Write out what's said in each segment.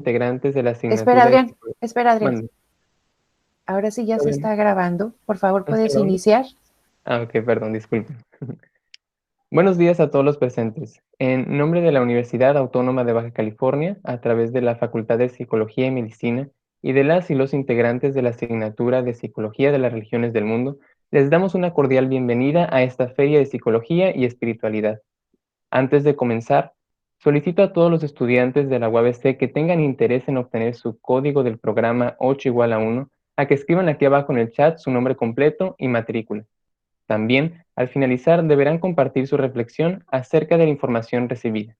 integrantes de la Espera, asignatura de Adrián, psicología. espera, Adrián. Mande. Ahora sí ya se ¿Todavía está grabando. Por favor, no está ¿puedes grabando? iniciar? Ok, perdón, disculpe. Buenos días a todos los presentes. En nombre de la Universidad Autónoma de Baja California, a través de la Facultad de Psicología y Medicina y de las y los integrantes de la asignatura de Psicología de las Religiones del Mundo, les damos una cordial bienvenida a esta Feria de Psicología y Espiritualidad. Antes de comenzar, solicito a todos los estudiantes de la UABC que tengan interés en obtener su código del programa 8 igual a 1, a que escriban aquí abajo en el chat su nombre completo y matrícula. También, al finalizar, deberán compartir su reflexión acerca de la información recibida.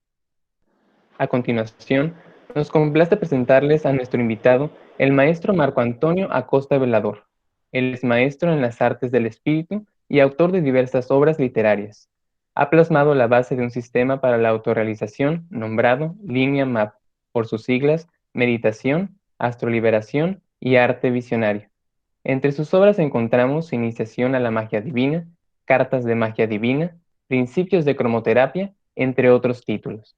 A continuación, nos complace presentarles a nuestro invitado, el maestro Marco Antonio Acosta Velador. Él es maestro en las artes del espíritu y autor de diversas obras literarias. Ha plasmado la base de un sistema para la autorrealización nombrado Línea MAP, por sus siglas Meditación, Astroliberación y Arte Visionario. Entre sus obras encontramos Iniciación a la Magia Divina, Cartas de Magia Divina, Principios de Cromoterapia, entre otros títulos.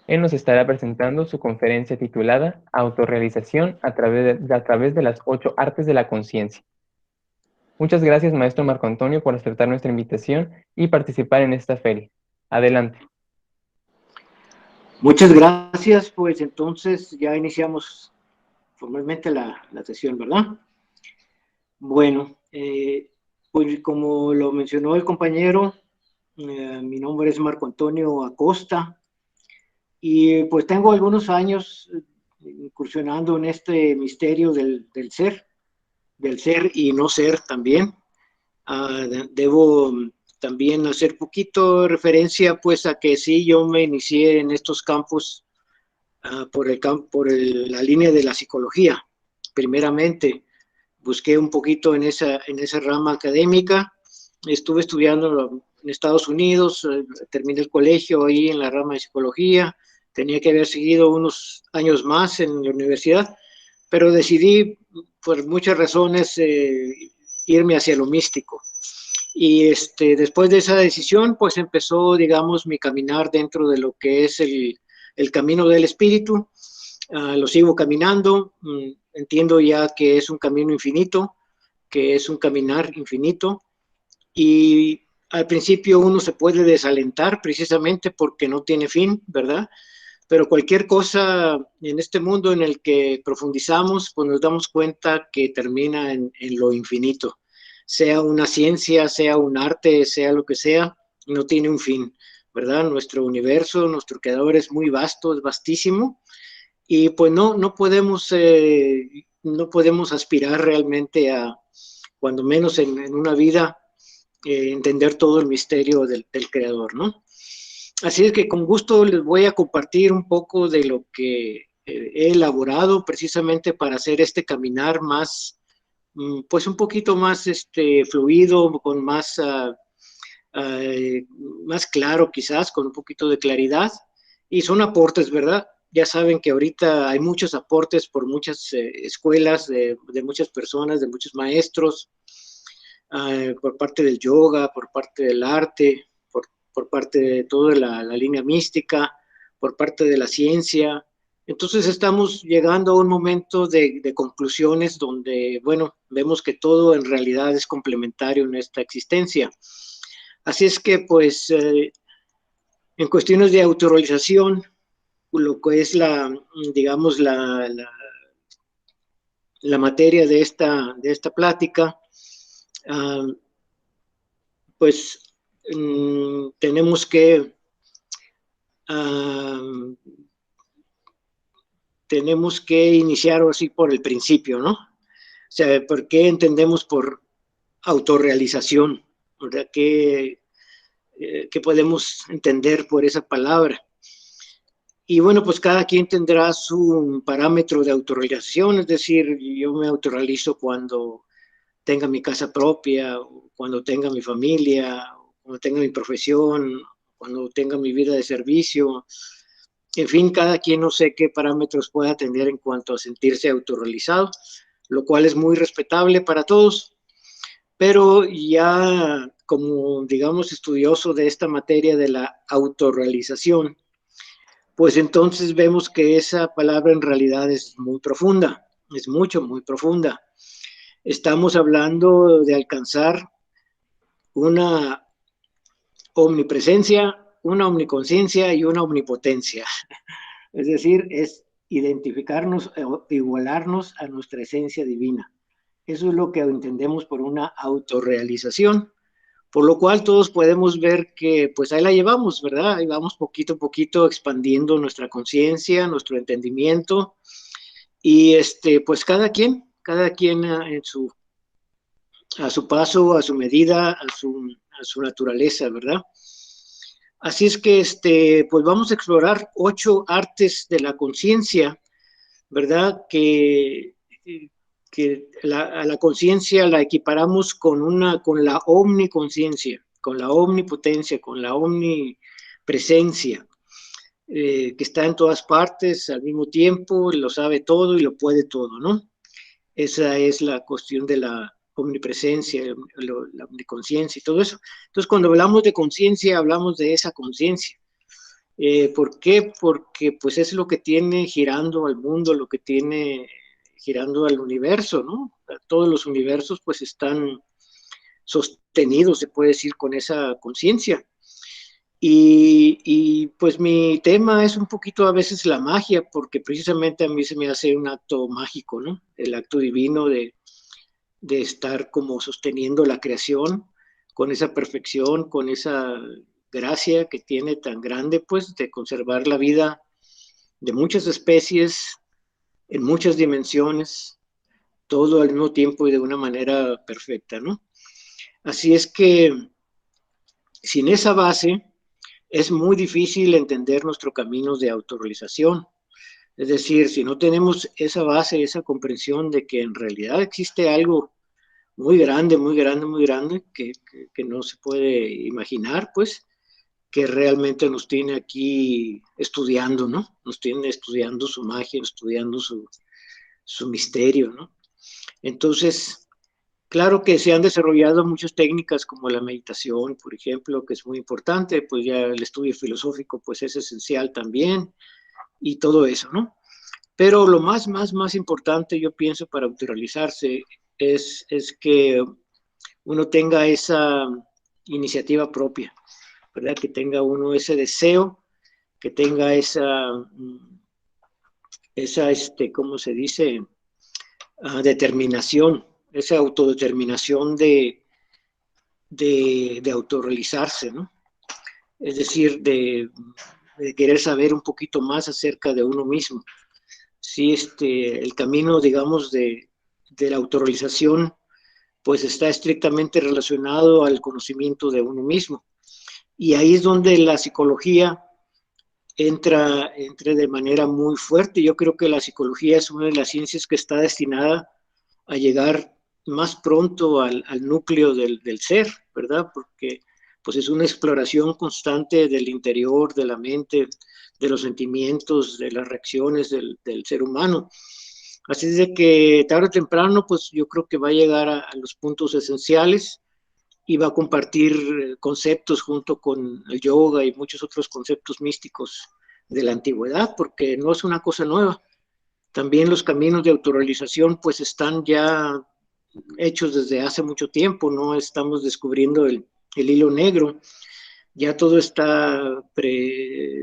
Él nos estará presentando su conferencia titulada Autorrealización a través de las 8 artes de la conciencia. Muchas gracias, maestro Marco Antonio, por aceptar nuestra invitación y participar en esta feria. Adelante. Muchas gracias, pues entonces ya iniciamos formalmente la sesión, ¿verdad? Bueno, pues como lo mencionó el compañero, mi nombre es Marco Antonio Acosta y pues tengo algunos años incursionando en este misterio del ser y no ser también. Debo también hacer poquito referencia pues a que sí, yo me inicié en estos campos por la línea de la psicología. Primeramente, busqué un poquito en esa rama académica, estuve estudiando en Estados Unidos, terminé el colegio ahí en la rama de psicología, tenía que haber seguido unos años más en la universidad, pero decidí, por muchas razones, irme hacia lo místico. Y después de esa decisión, pues empezó, digamos, mi caminar dentro de lo que es el camino del espíritu. Lo sigo caminando, entiendo ya que es un camino infinito, que es un caminar infinito, y al principio uno se puede desalentar precisamente porque no tiene fin, ¿verdad? Pero cualquier cosa en este mundo en el que profundizamos, pues nos damos cuenta que termina en lo infinito. Sea una ciencia, sea un arte, sea lo que sea, no tiene un fin, ¿verdad? Nuestro universo, nuestro creador es muy vasto, es vastísimo, y pues no podemos aspirar realmente a, cuando menos en una vida, entender todo el misterio del creador, ¿no? Así es que con gusto les voy a compartir un poco de lo que he elaborado precisamente para hacer este caminar más, pues un poquito más fluido, con más claro quizás, con un poquito de claridad. Y son aportes, ¿verdad? Ya saben que ahorita hay muchos aportes por muchas escuelas, de muchas personas, de muchos maestros, por parte del yoga, por parte del arte, por parte de toda la línea mística, por parte de la ciencia. Entonces estamos llegando a un momento de conclusiones donde, bueno, vemos que todo en realidad es complementario en esta existencia. Así es que, pues, en cuestiones de autorrealización, lo que es digamos, la materia de esta plática, pues tenemos que iniciar así por el principio, ¿no? O sea, ¿por qué entendemos por autorrealización? ¿Verdad? ¿Qué podemos entender por esa palabra? Y bueno, pues cada quien tendrá su parámetro de autorrealización, es decir, yo me autorrealizo cuando tenga mi casa propia, cuando tenga mi familia, cuando tenga mi profesión, cuando tenga mi vida de servicio. En fin, cada quien no sé qué parámetros pueda tener en cuanto a sentirse autorrealizado, lo cual es muy respetable para todos, pero ya como, digamos, estudioso de esta materia de la autorrealización, pues entonces vemos que esa palabra en realidad es muy profunda, es mucho, muy profunda. Estamos hablando de alcanzar una omnipresencia, una omniconciencia y una omnipotencia. Es decir, es identificarnos, igualarnos a nuestra esencia divina. Eso es lo que entendemos por una autorrealización, por lo cual todos podemos ver que pues ahí la llevamos, ¿verdad? Ahí vamos poquito a poquito expandiendo nuestra conciencia, nuestro entendimiento, y pues cada quien a su paso, a su medida, a su naturaleza, ¿verdad? Así es que pues vamos a explorar 8 artes de la conciencia, ¿verdad? Que a la conciencia la equiparamos con la omniconciencia, con la omnipotencia, con la omnipresencia, que está en todas partes al mismo tiempo, lo sabe todo y lo puede todo, ¿no? Esa es la cuestión de la omnipresencia, la omniconciencia y todo eso. Entonces, cuando hablamos de conciencia, hablamos de esa conciencia. ¿Por qué? Porque pues es lo que tiene girando al mundo, lo que tiene girando al universo, ¿no? Todos los universos pues están sostenidos, se puede decir, con esa conciencia. Pues mi tema es un poquito a veces la magia, porque precisamente a mí se me hace un acto mágico, ¿no? El acto divino de estar como sosteniendo la creación con esa perfección, con esa gracia que tiene tan grande, pues, de conservar la vida de muchas especies en muchas dimensiones, todo al mismo tiempo y de una manera perfecta, ¿no? Así es que sin esa base es muy difícil entender nuestro camino de autorrealización. Es decir, si no tenemos esa base, esa comprensión de que en realidad existe algo muy grande, muy grande, muy grande, que no se puede imaginar, pues, que realmente nos tiene aquí estudiando, ¿no? Nos tiene estudiando su magia, estudiando su misterio, ¿no? Entonces, claro que se han desarrollado muchas técnicas como la meditación, por ejemplo, que es muy importante, pues ya el estudio filosófico pues es esencial también y todo eso, ¿no? Pero lo más importante, yo pienso, para autorrealizarse es que uno tenga esa iniciativa propia, ¿verdad? Que tenga uno ese deseo, que tenga ¿cómo se dice? Determinación, esa autodeterminación de autorrealizarse, ¿no? Es decir, de querer saber un poquito más acerca de uno mismo. Sí, el camino, digamos, de la autorrealización, pues está estrictamente relacionado al conocimiento de uno mismo. Y ahí es donde la psicología entra de manera muy fuerte. Yo creo que la psicología es una de las ciencias que está destinada a llegar más pronto al núcleo del ser, ¿verdad? Porque pues es una exploración constante del interior, de la mente, de los sentimientos, de las reacciones del ser humano. Así es de que tarde o temprano, pues yo creo que va a llegar a los puntos esenciales y va a compartir conceptos junto con el yoga y muchos otros conceptos místicos de la antigüedad, porque no es una cosa nueva. También los caminos de autorrealización pues están ya hechos desde hace mucho tiempo, no estamos descubriendo el hilo negro, ya todo está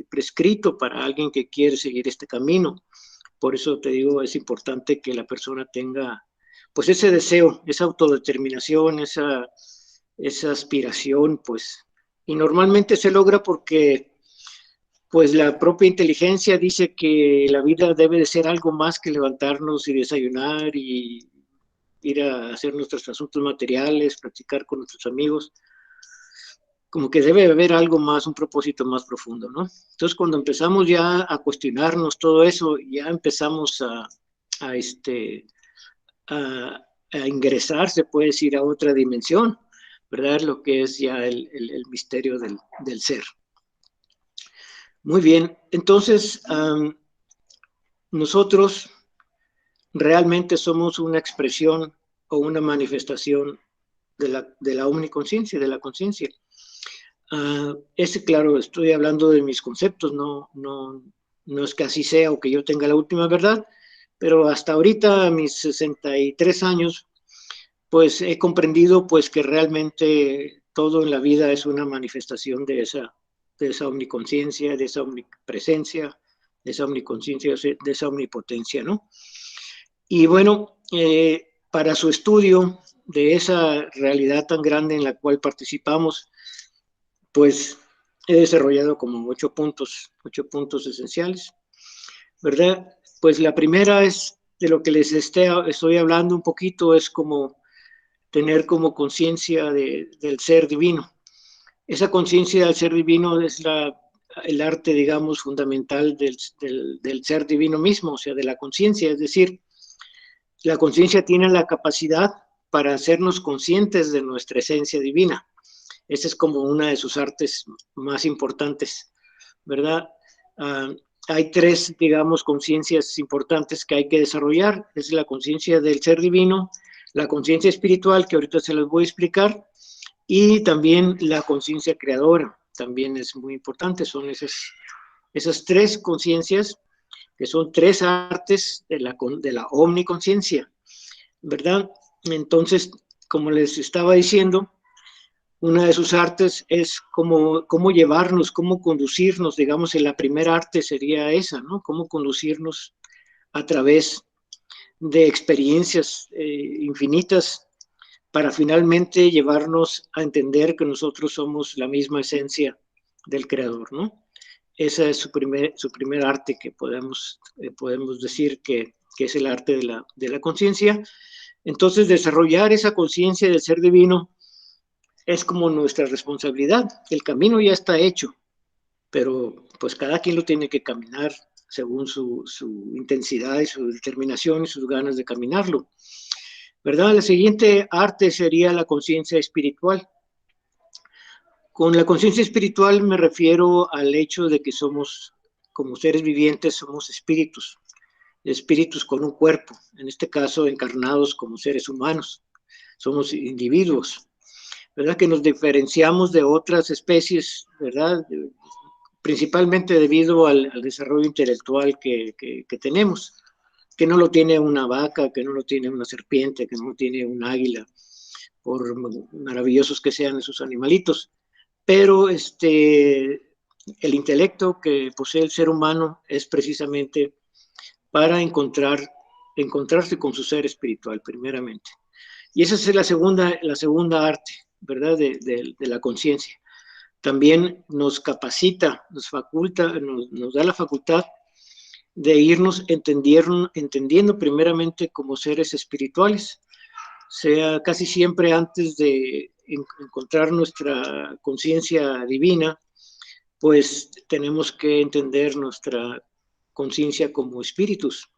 prescrito para alguien que quiere seguir este camino. Por eso te digo, es importante que la persona tenga pues ese deseo, esa autodeterminación, esa aspiración, pues, y normalmente se logra porque pues la propia inteligencia dice que la vida debe de ser algo más que levantarnos y desayunar y ir a hacer nuestros asuntos materiales, practicar con nuestros amigos, como que debe haber algo más, un propósito más profundo, ¿no? Entonces, cuando empezamos ya a cuestionarnos todo eso, ya empezamos a, a ingresar, se puede decir, a otra dimensión, ¿verdad? Lo que es ya el misterio del ser. Muy bien, entonces nosotros realmente somos una expresión o una manifestación de la omniconciencia, de la conciencia. Claro, estoy hablando de mis conceptos, no no es que así sea o que yo tenga la última verdad, pero hasta ahorita, a mis 63 años, pues he comprendido pues que realmente todo en la vida es una manifestación de esa omniconciencia, de esa omnipresencia, de esa omniconciencia, de esa omnipotencia, ¿no? Y bueno, para su estudio de esa realidad tan grande en la cual participamos, pues he desarrollado como 8 puntos esenciales, ¿verdad? Pues la primera es de lo que les estoy hablando un poquito, es como tener como conciencia del ser divino. Esa conciencia del ser divino es el arte, digamos, fundamental del ser divino mismo, o sea, de la conciencia, es decir, la conciencia tiene la capacidad para hacernos conscientes de nuestra esencia divina. Esa es como una de sus artes más importantes, ¿verdad? Uh, hay 3, digamos, conciencias importantes que hay que desarrollar. Es la conciencia del ser divino, la conciencia espiritual, que ahorita se las voy a explicar, y también la conciencia creadora. También es muy importante. Son esas 3 conciencias, que son 3 artes de la omniconciencia, ¿verdad? Entonces, como les estaba diciendo, una de sus artes es cómo llevarnos, cómo conducirnos, digamos, en la primera arte sería esa, ¿no? Cómo conducirnos a través de experiencias infinitas para finalmente llevarnos a entender que nosotros somos la misma esencia del Creador, ¿no? Esa es su primer arte que podemos decir que es el arte de la conciencia. Entonces, desarrollar esa conciencia del ser divino es como nuestra responsabilidad. El camino ya está hecho, pero pues cada quien lo tiene que caminar según su intensidad y su determinación y sus ganas de caminarlo, ¿verdad? La siguiente arte sería la conciencia espiritual. Con la conciencia espiritual me refiero al hecho de que somos, como seres vivientes, somos espíritus con un cuerpo, en este caso encarnados como seres humanos, somos individuos, ¿verdad? Que nos diferenciamos de otras especies, ¿verdad? Principalmente debido al desarrollo intelectual que tenemos, que no lo tiene una vaca, que no lo tiene una serpiente, que no lo tiene un águila, por maravillosos que sean esos animalitos. Pero el intelecto que posee el ser humano es precisamente para encontrarse con su ser espiritual, primeramente. Y esa es la segunda arte, ¿verdad? De la conciencia. También nos capacita, nos da la facultad de irnos entendiendo primeramente como seres espirituales, sea casi siempre antes de encontrar nuestra conciencia divina, pues tenemos que entender nuestra conciencia como espíritus.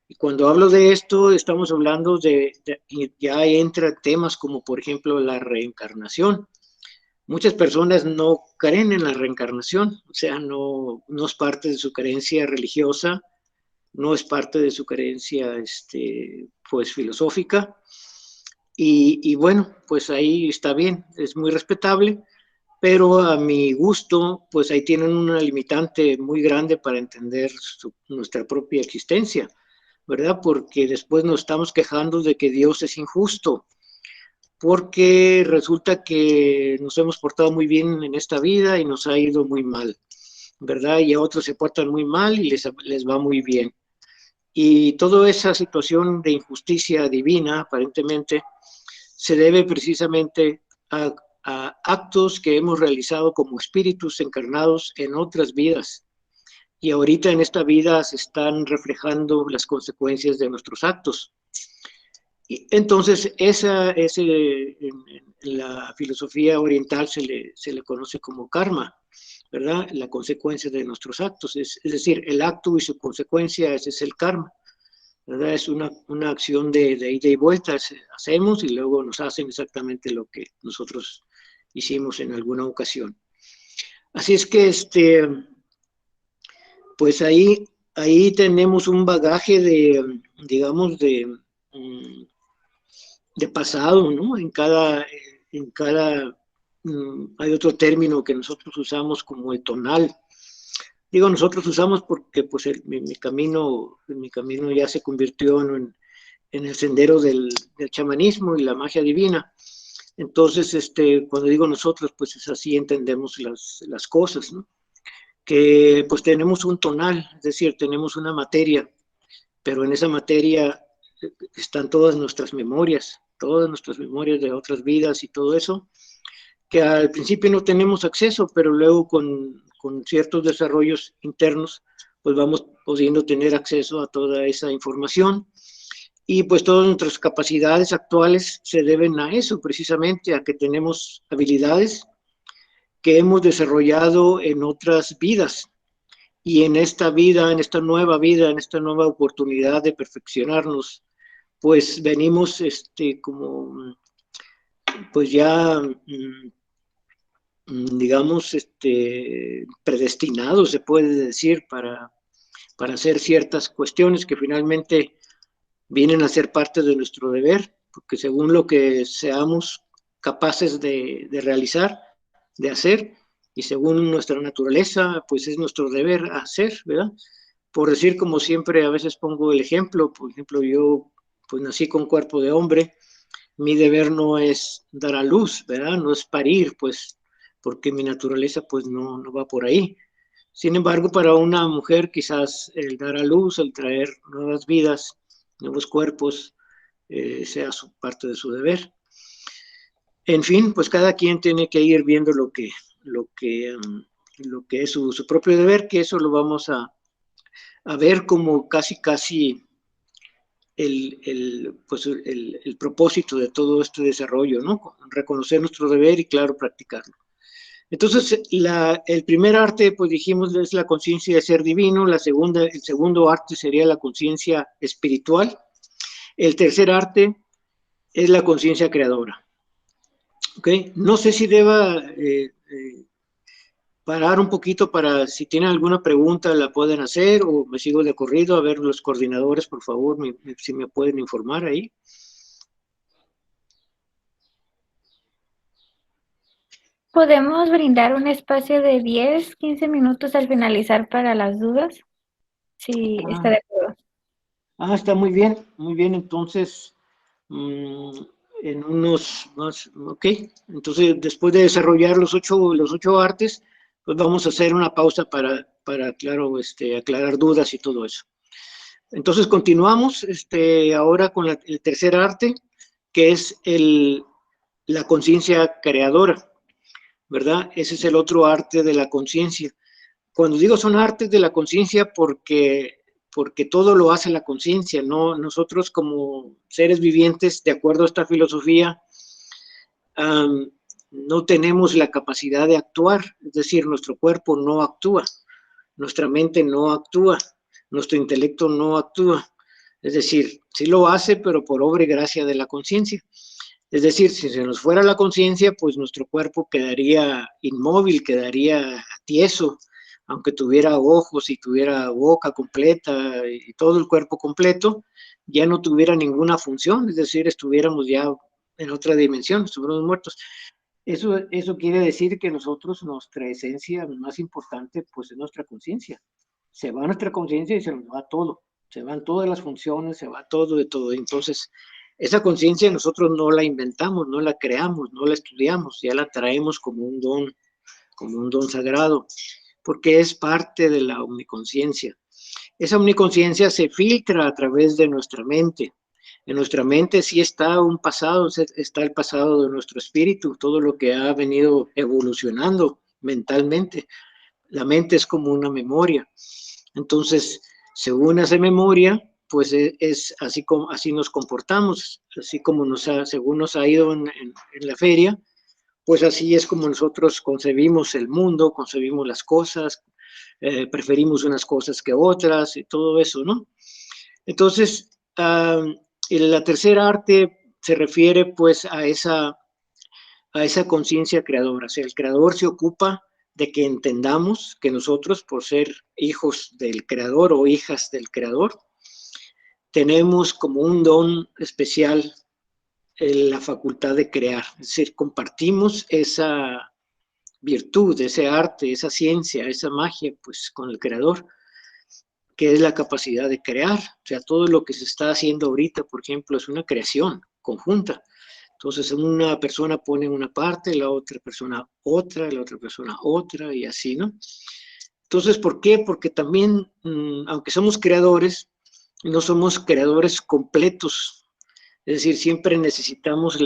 Y cuando hablo de esto, estamos hablando ya entra temas como, por ejemplo, la reencarnación. Muchas personas no creen en la reencarnación, o sea, no es parte de su creencia religiosa, no es parte de su creencia pues, filosófica. Y bueno, pues ahí está bien, es muy respetable, pero a mi gusto, pues ahí tienen una limitante muy grande para entender nuestra propia existencia, ¿verdad? Porque después nos estamos quejando de que Dios es injusto, porque resulta que nos hemos portado muy bien en esta vida y nos ha ido muy mal, ¿verdad? Y a otros se portan muy mal y les va muy bien. Y toda esa situación de injusticia divina, aparentemente, se debe precisamente a actos que hemos realizado como espíritus encarnados en otras vidas. Y ahorita en esta vida se están reflejando las consecuencias de nuestros actos. Y entonces, en la filosofía oriental se le conoce como karma, ¿verdad? La consecuencia de nuestros actos. Es decir, el acto y su consecuencia, ese es el karma, ¿verdad? Es una acción de ida y vuelta, hacemos y luego nos hacen exactamente lo que nosotros hicimos en alguna ocasión. Así es que, pues ahí tenemos un bagaje digamos, de pasado, ¿no? En cada hay otro término que nosotros usamos como el tonal, Digo, nosotros usamos porque pues mi camino ya se convirtió en el sendero del chamanismo y la magia divina. Entonces, cuando digo nosotros, pues es así entendemos las cosas, ¿no? Que pues tenemos un tonal, es decir, tenemos una materia, pero en esa materia están todas nuestras memorias de otras vidas y todo eso, que al principio no tenemos acceso, pero luego con ciertos desarrollos internos, pues vamos pudiendo tener acceso a toda esa información. Y pues todas nuestras capacidades actuales se deben a eso, precisamente, a que tenemos habilidades que hemos desarrollado en otras vidas. Y en esta vida, en esta nueva oportunidad de perfeccionarnos, pues venimos como, pues ya, digamos, predestinados, se puede decir, para hacer ciertas cuestiones que finalmente vienen a ser parte de nuestro deber, porque según lo que seamos capaces de realizar, de hacer, y según nuestra naturaleza, pues es nuestro deber hacer, ¿verdad? Por decir, como siempre, a veces pongo el ejemplo, por ejemplo, yo pues nací con cuerpo de hombre, mi deber no es dar a luz, ¿verdad? No es parir, pues, porque mi naturaleza pues no va por ahí. Sin embargo, para una mujer quizás el dar a luz, el traer nuevas vidas, nuevos cuerpos, sea parte de su deber. En fin, pues cada quien tiene que ir viendo lo que, lo que es su propio deber, que eso lo vamos a ver como casi pues el propósito de todo este desarrollo, ¿no? Reconocer nuestro deber y, claro, practicarlo. Entonces, el primer arte, pues dijimos, es la conciencia de ser divino, el segundo arte sería la conciencia espiritual, el tercer arte es la conciencia creadora. ¿Okay? No sé si deba parar un poquito para, si tienen alguna pregunta, la pueden hacer o me sigo de corrido. A ver, los coordinadores, por favor, si me pueden informar ahí. ¿Podemos brindar un espacio de 10, 15 minutos al finalizar para las dudas? Sí, está de acuerdo. Está muy bien, muy bien. Entonces, en unos más, ok. Entonces, después de desarrollar los ocho artes, pues vamos a hacer una pausa para claro, aclarar dudas y todo eso. Entonces, continuamos ahora con el tercer arte, que es la conciencia creadora, ¿verdad? Ese es el otro arte de la conciencia. Cuando digo son artes de la conciencia, porque todo lo hace la conciencia, ¿no? Nosotros como seres vivientes, de acuerdo a esta filosofía, no tenemos la capacidad de actuar, es decir, nuestro cuerpo no actúa, nuestra mente no actúa, nuestro intelecto no actúa, es decir, sí lo hace, pero por obra y gracia de la conciencia. Es decir, si se nos fuera la conciencia, pues nuestro cuerpo quedaría inmóvil, quedaría tieso, aunque tuviera ojos y tuviera boca completa y todo el cuerpo completo, ya no tuviera ninguna función, es decir, estuviéramos ya en otra dimensión, estuviéramos muertos. Eso quiere decir que nosotros, nuestra esencia más importante, pues es nuestra conciencia. Se va nuestra conciencia y se nos va todo. Se van todas las funciones, se va todo de todo. Entonces, esa conciencia nosotros no la inventamos, no la creamos, no la estudiamos, ya la traemos como un don sagrado, porque es parte de la omniconciencia. Esa omniconciencia se filtra a través de nuestra mente. En nuestra mente sí está un pasado, está el pasado de nuestro espíritu, todo lo que ha venido evolucionando mentalmente. La mente es como una memoria. Entonces, según esa memoria, pues es así como así nos comportamos, así como según nos ha ido en la feria, pues así es como nosotros concebimos el mundo, concebimos las cosas, preferimos unas cosas que otras y todo eso, ¿no? Entonces, la tercera arte se refiere pues a esa conciencia creadora. O sea, el creador se ocupa de que entendamos que nosotros, por ser hijos del creador o hijas del creador, tenemos como un don especial la facultad de crear. Es decir, compartimos virtud, ese arte, esa ciencia, esa magia, pues con el creador, que es la capacidad de crear. O sea, todo lo que se está haciendo ahorita, por ejemplo, es una creación conjunta. Entonces, una persona pone una parte, la otra persona otra, y así, ¿no? Entonces, ¿por qué? Porque también, aunque somos creadores, no somos creadores completos. Es decir, siempre necesitamos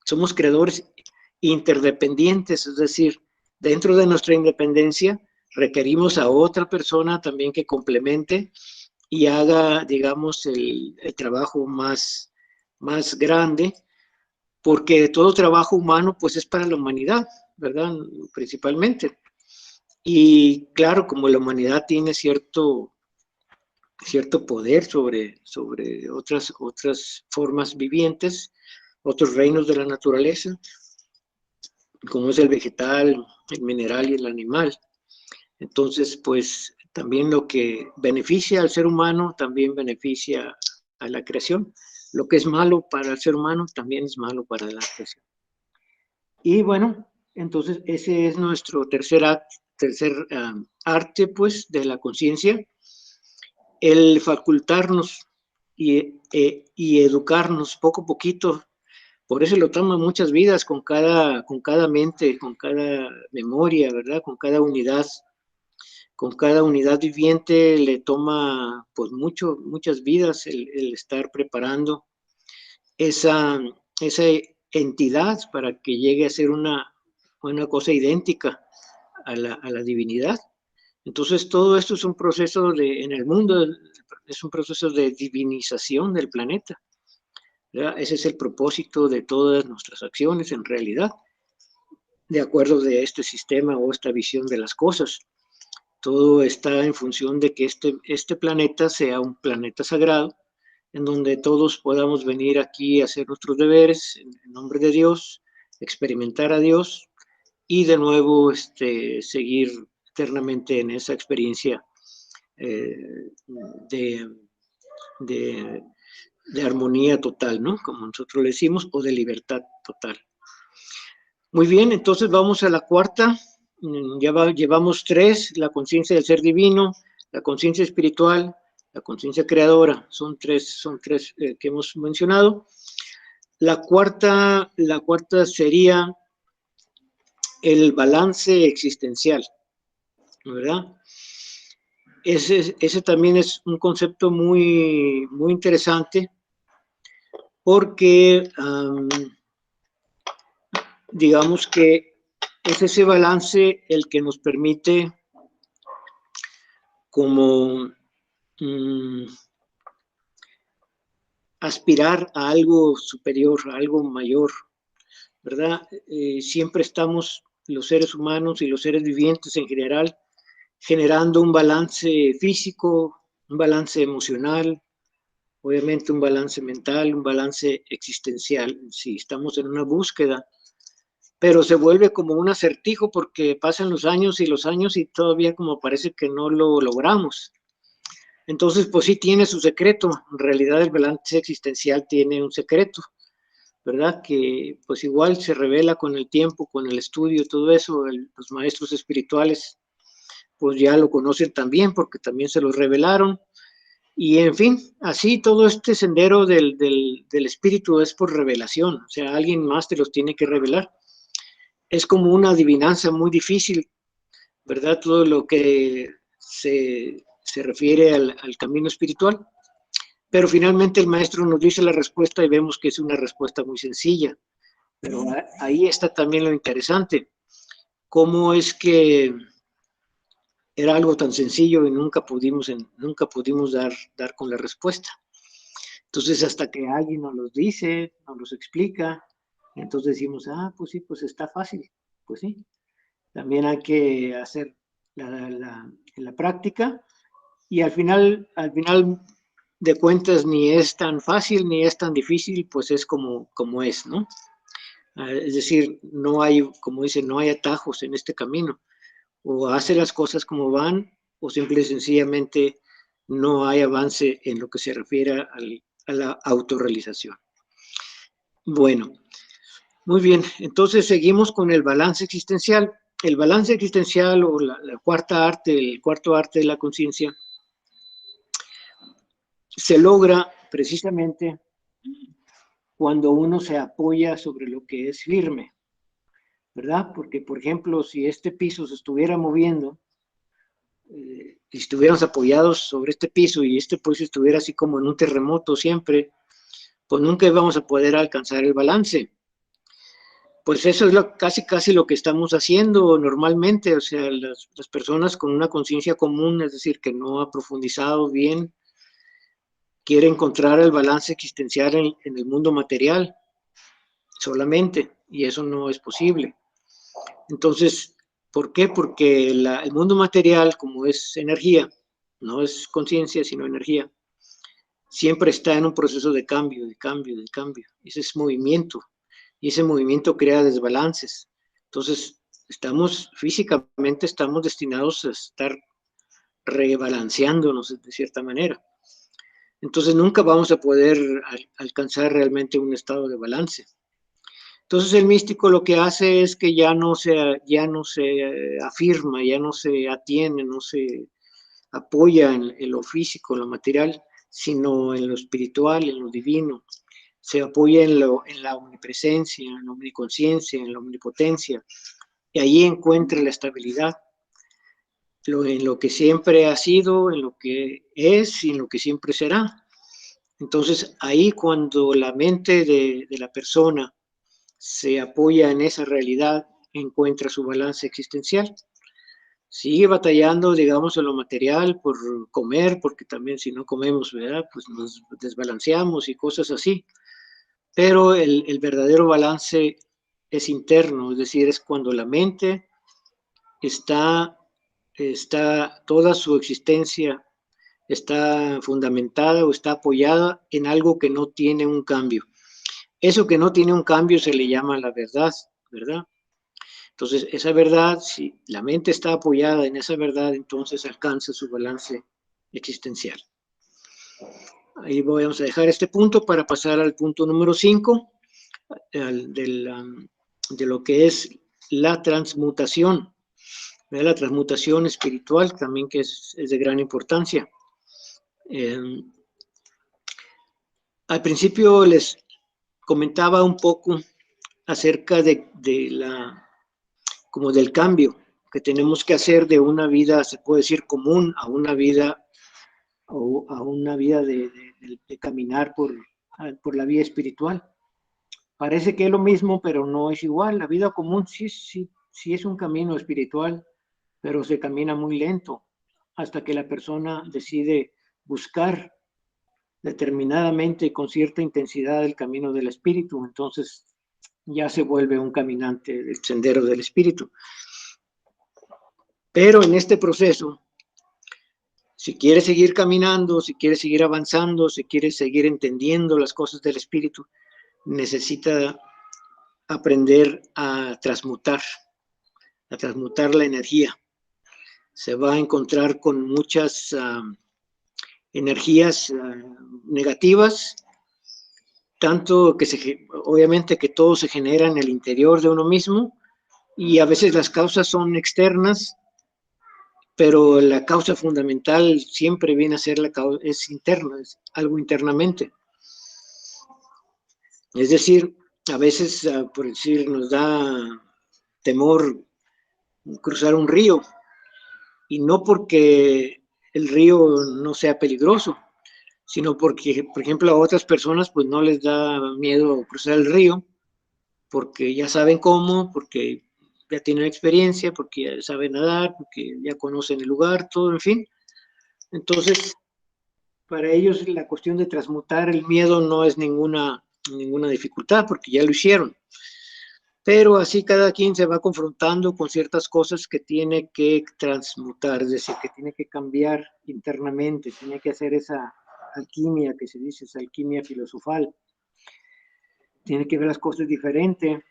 somos creadores interdependientes, es decir, dentro de nuestra independencia requerimos a otra persona también que complemente y haga, digamos, el trabajo más grande, porque todo trabajo humano pues es para la humanidad, ¿verdad? Principalmente. Y claro, como la humanidad tiene cierto poder sobre otras formas vivientes, otros reinos de la naturaleza, como es el vegetal, el mineral y el animal. Entonces, pues también lo que beneficia al ser humano también beneficia a la creación. Lo que es malo para el ser humano también es malo para la creación. Y bueno, entonces ese es nuestro tercer arte, pues, de la conciencia, el facultarnos y educarnos poco a poquito. Por eso lo toman muchas vidas, con cada mente, con cada memoria, ¿verdad? Con cada unidad viviente le toma pues muchas vidas el estar preparando esa entidad para que llegue a ser una cosa idéntica a la divinidad. Entonces todo esto es un proceso en el mundo, es un proceso de divinización del planeta, ¿verdad? Ese es el propósito de todas nuestras acciones en realidad, de acuerdo de este sistema o esta visión de las cosas. Todo está en función de que este planeta sea un planeta sagrado, en donde todos podamos venir aquí a hacer nuestros deberes en nombre de Dios, experimentar a Dios y de nuevo seguir eternamente en esa experiencia de armonía total, ¿no? Como nosotros le decimos, o de libertad total. Muy bien, entonces vamos a la cuarta. Llevamos 3, la conciencia del ser divino, la conciencia espiritual, la conciencia creadora. Son tres que hemos mencionado. La cuarta sería el balance existencial, ¿verdad? Ese también es un concepto muy interesante, porque digamos que es ese balance el que nos permite como aspirar a algo superior, a algo mayor, ¿verdad? Siempre estamos los seres humanos y los seres vivientes en general generando un balance físico, un balance emocional, obviamente un balance mental, un balance existencial. Sí, estamos en una búsqueda, pero se vuelve como un acertijo porque pasan los años y todavía como parece que no lo logramos. Entonces, pues sí tiene su secreto. En realidad el balance existencial tiene un secreto, ¿verdad? Que pues igual se revela con el tiempo, con el estudio, todo eso. Los maestros espirituales pues ya lo conocen también porque también se los revelaron. Y en fin, así todo este sendero del espíritu es por revelación, o sea, alguien más te los tiene que revelar. Es como una adivinanza muy difícil, ¿verdad? Todo lo que se refiere al camino espiritual. Pero finalmente el maestro nos dice la respuesta y vemos que es una respuesta muy sencilla. Pero ahí está también lo interesante. ¿Cómo es que era algo tan sencillo y nunca pudimos dar con la respuesta? Entonces, hasta que alguien nos los dice, nos los explica, entonces decimos, pues sí, pues está fácil. Pues sí, también hay que hacer la práctica, y al final de cuentas ni es tan fácil ni es tan difícil, pues es como es, ¿no? Es decir, no hay, como dicen, no hay atajos en este camino. O hace las cosas como van, o simple y sencillamente no hay avance en lo que se refiere a la autorrealización. Bueno, muy bien, entonces seguimos con el balance existencial. el balance existencial o la cuarta arte, el cuarto arte de la conciencia, se logra precisamente cuando uno se apoya sobre lo que es firme, ¿verdad? Porque, por ejemplo, si este piso se estuviera moviendo, si estuviéramos apoyados sobre este piso y este piso estuviera así como en un terremoto siempre, pues nunca íbamos a poder alcanzar el balance. Pues eso es casi lo que estamos haciendo normalmente, o sea, las personas con una conciencia común, es decir, que no ha profundizado bien, quiere encontrar el balance existencial en el mundo material solamente, y eso no es posible. Entonces, ¿por qué? Porque el mundo material, como es energía, no es conciencia, sino energía, siempre está en un proceso de cambio, de cambio, de cambio. Ese es movimiento, y ese movimiento crea desbalances. Entonces, físicamente estamos destinados a estar rebalanceándonos de cierta manera. Entonces, nunca vamos a poder alcanzar realmente un estado de balance. Entonces el místico lo que hace es que ya no se afirma, ya no se atiene, no se apoya en lo físico, en lo material, sino en lo espiritual, en lo divino. Se apoya en la omnipresencia, en la omniconciencia, en la omnipotencia, y ahí encuentra la estabilidad, en lo que siempre ha sido, en lo que es y en lo que siempre será. Entonces ahí cuando la mente de la persona se apoya en esa realidad, encuentra su balance existencial. Sigue batallando, digamos, en lo material por comer, porque también si no comemos, ¿verdad? Pues nos desbalanceamos y cosas así. Pero el verdadero balance es interno, es decir, es cuando la mente está toda su existencia está fundamentada o está apoyada en algo que no tiene un cambio. Eso que no tiene un cambio se le llama la verdad, ¿verdad? Entonces, esa verdad, si la mente está apoyada en esa verdad, entonces alcanza su balance existencial. Ahí vamos a dejar este punto para pasar al punto número 5, de lo que es la transmutación, ¿verdad? La transmutación espiritual también que es de gran importancia. Al principio les comentaba un poco acerca como del cambio que tenemos que hacer de una vida, se puede decir, común a una vida de caminar por la vía espiritual. Parece que es lo mismo, pero no es igual. La vida común sí es un camino espiritual, pero se camina muy lento hasta que la persona decide buscar determinadamente y con cierta intensidad el camino del espíritu. Entonces ya se vuelve un caminante del sendero del espíritu. Pero en este proceso, si quiere seguir caminando, si quiere seguir avanzando, si quiere seguir entendiendo las cosas del espíritu, necesita aprender a transmutar la energía. Se va a encontrar con muchas energías negativas, tanto que obviamente que todo se genera en el interior de uno mismo, y a veces las causas son externas, pero la causa fundamental siempre viene a ser es interna, es algo internamente. Es decir, a veces, por decir, nos da temor cruzar un río, y no porque el río no sea peligroso, sino porque, por ejemplo, a otras personas pues no les da miedo cruzar el río, porque ya saben cómo, porque ya tienen experiencia, porque ya saben nadar, porque ya conocen el lugar, todo, en fin. Entonces, para ellos la cuestión de transmutar el miedo no es ninguna dificultad, porque ya lo hicieron. Pero así cada quien se va confrontando con ciertas cosas que tiene que transmutar, es decir, que tiene que cambiar internamente, tiene que hacer esa alquimia que se dice, esa alquimia filosofal. Tiene que ver las cosas diferente.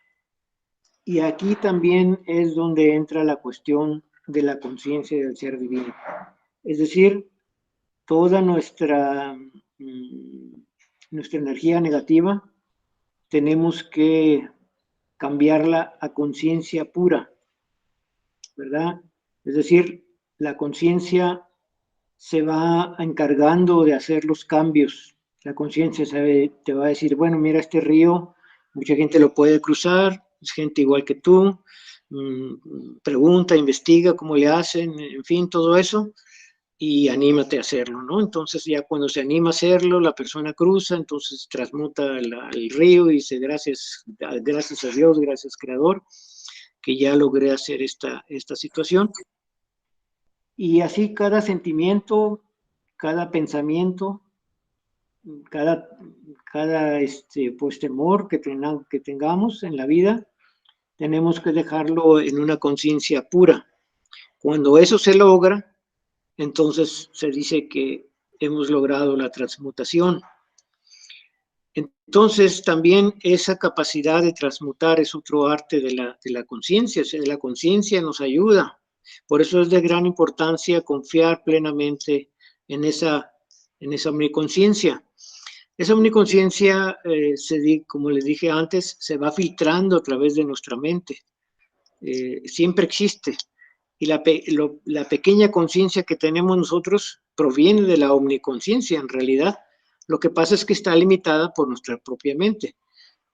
Y aquí también es donde entra la cuestión de la conciencia del ser divino. Es decir, toda nuestra energía negativa tenemos que cambiarla a conciencia pura. ¿verdad? Es decir, la conciencia se va encargando de hacer los cambios. La conciencia te va a decir, bueno, mira este río, mucha gente lo puede cruzar, es gente igual que tú, pregunta, investiga cómo le hacen, en fin, todo eso, y anímate a hacerlo, ¿no? Entonces ya cuando se anima a hacerlo, la persona cruza, entonces transmuta el río y dice, gracias a Dios, gracias Creador, que ya logré hacer esta situación. Y así cada sentimiento, cada pensamiento, cada pues, temor que tengamos en la vida, tenemos que dejarlo en una conciencia pura. Cuando eso se logra, entonces se dice que hemos logrado la transmutación. Entonces también esa capacidad de transmutar es otro arte de la conciencia, o sea, la conciencia nos ayuda. Por eso es de gran importancia confiar plenamente en esa omniconciencia. Esa omniconciencia, como les dije antes, se va filtrando a través de nuestra mente. Siempre existe. Y la pequeña conciencia que tenemos nosotros proviene de la omniconciencia, en realidad. Lo que pasa es que está limitada por nuestra propia mente.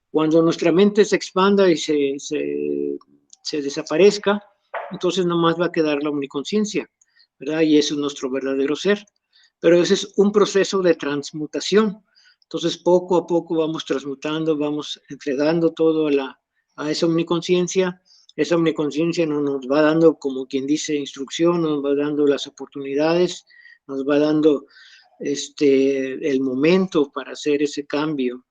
Cuando nuestra mente se expanda y se desaparezca, entonces nomás va a quedar la omniconciencia, ¿verdad? Y eso es nuestro verdadero ser. Pero ese es un proceso de transmutación. Entonces, poco a poco vamos transmutando, vamos entregando todo a esa omniconciencia. Esa omniconciencia nos va dando, como quien dice, instrucción, nos va dando las oportunidades, nos va dando el momento para hacer ese cambio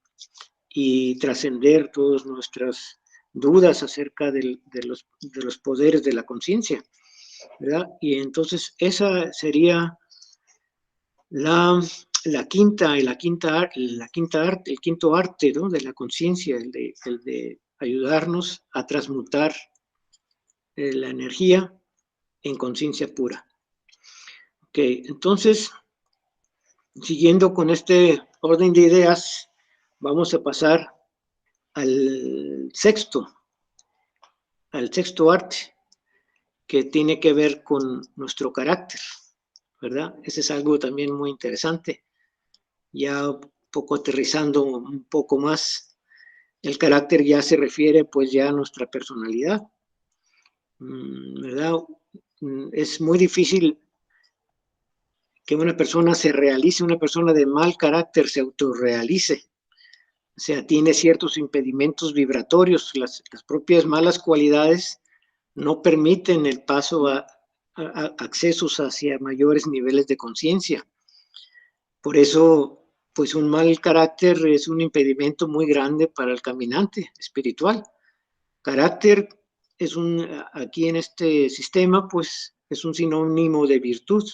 y trascender todas nuestras dudas acerca de los poderes de la conciencia, ¿verdad? Y entonces esa sería el quinto arte, ¿no? De la conciencia, el de ayudarnos a transmutar la energía en conciencia pura. Ok, entonces, siguiendo con este orden de ideas, vamos a pasar al sexto arte, que tiene que ver con nuestro carácter, ¿verdad? Ese es algo también muy interesante. Ya un poco aterrizando un poco más, el carácter ya se refiere pues ya a nuestra personalidad, ¿verdad? Es muy difícil que una persona se realice, una persona de mal carácter se autorrealice. O sea, tiene ciertos impedimentos vibratorios, las propias malas cualidades no permiten el paso a accesos hacia mayores niveles de conciencia. Por eso, pues un mal carácter es un impedimento muy grande para el caminante espiritual. Carácter es aquí en este sistema, pues es un sinónimo de virtud.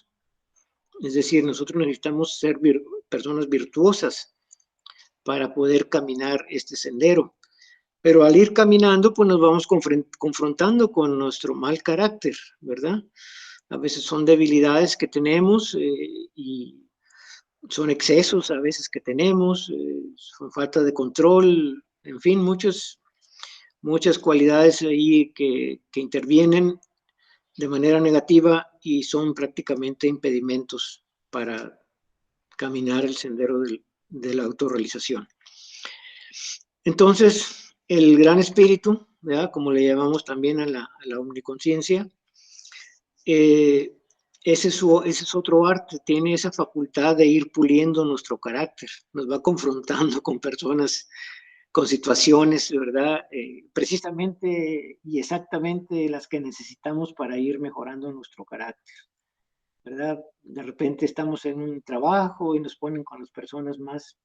Es decir, nosotros necesitamos ser personas virtuosas para poder caminar este sendero. Pero al ir caminando, pues nos vamos confrontando con nuestro mal carácter, ¿verdad? A veces son debilidades que tenemos y son excesos a veces que tenemos, son falta de control, en fin, muchas cualidades ahí que intervienen de manera negativa y son prácticamente impedimentos para caminar el sendero de la autorrealización. Entonces, el gran espíritu, ¿verdad? Como le llamamos también a la omniconciencia, ese es otro arte, tiene esa facultad de ir puliendo nuestro carácter, nos va confrontando con personas, con situaciones, ¿verdad? Precisamente y exactamente las que necesitamos para ir mejorando nuestro carácter, ¿verdad? De repente estamos en un trabajo y nos ponen con las personas más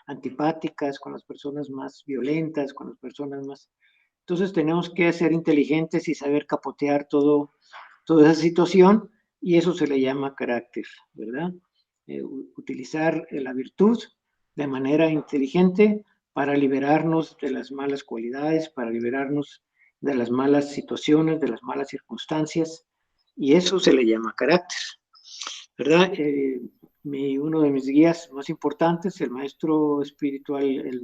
antipáticas, con las personas más violentas, con las personas más... Entonces tenemos que ser inteligentes y saber capotear toda esa situación, y eso se le llama carácter, ¿verdad? Utilizar la virtud de manera inteligente para liberarnos de las malas cualidades, para liberarnos de las malas situaciones, de las malas circunstancias, y eso se le llama carácter, ¿verdad? Uno de mis guías más importantes, el maestro espiritual, el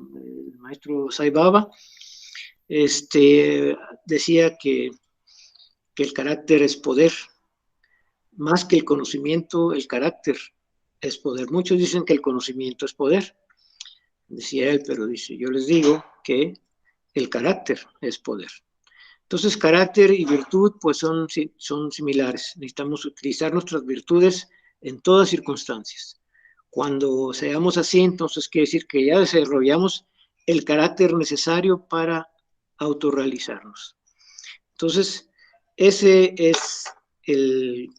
maestro Sai Baba, decía que que el carácter es poder. Más que el conocimiento, el carácter es poder. Muchos dicen que el conocimiento es poder. Decía él, pero dice, yo les digo que el carácter es poder. Entonces, carácter y virtud pues son similares. Necesitamos utilizar nuestras virtudes en todas circunstancias. Cuando seamos así, entonces quiere decir que ya desarrollamos el carácter necesario para autorrealizarnos. Entonces, ese es el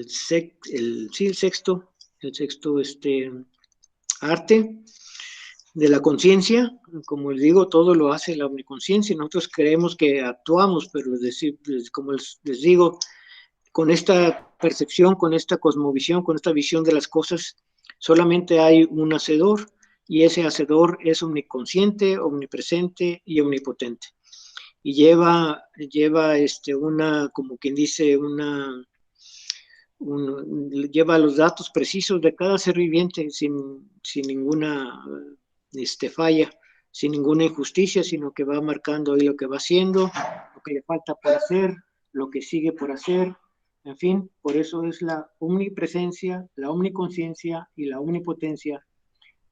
sexto arte de la conciencia. Como les digo, todo lo hace la omniconciencia. Nosotros creemos que actuamos, pero como les digo, con esta percepción, con esta cosmovisión, con esta visión de las cosas, solamente hay un hacedor, y ese hacedor es omniconsciente, omnipresente y omnipotente. Y lleva como quien dice, lleva los datos precisos de cada ser viviente sin ninguna falla, sin ninguna injusticia, sino que va marcando ahí lo que va haciendo, lo que le falta por hacer, lo que sigue por hacer, en fin, por eso es la omnipresencia, la omniconsciencia y la omnipotencia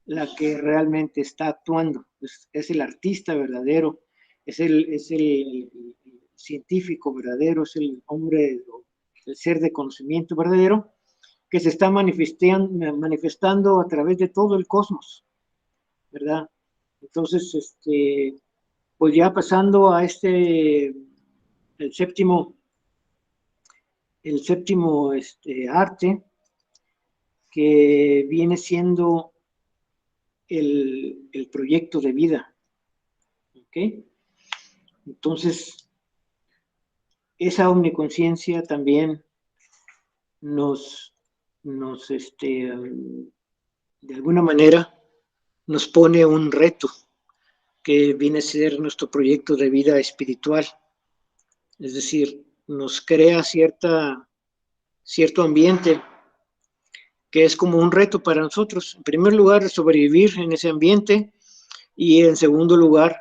la que realmente está actuando. Es el artista verdadero, es el científico verdadero, es el hombre, el ser de conocimiento verdadero, que se está manifestando a través de todo el cosmos, ¿verdad? Entonces, pues ya pasando a el séptimo arte, que viene siendo el proyecto de vida, ¿ok? Entonces, esa omniconciencia también de alguna manera, nos pone un reto, que viene a ser nuestro proyecto de vida espiritual. Es decir, nos crea cierto ambiente que es como un reto para nosotros. En primer lugar, sobrevivir en ese ambiente, y en segundo lugar,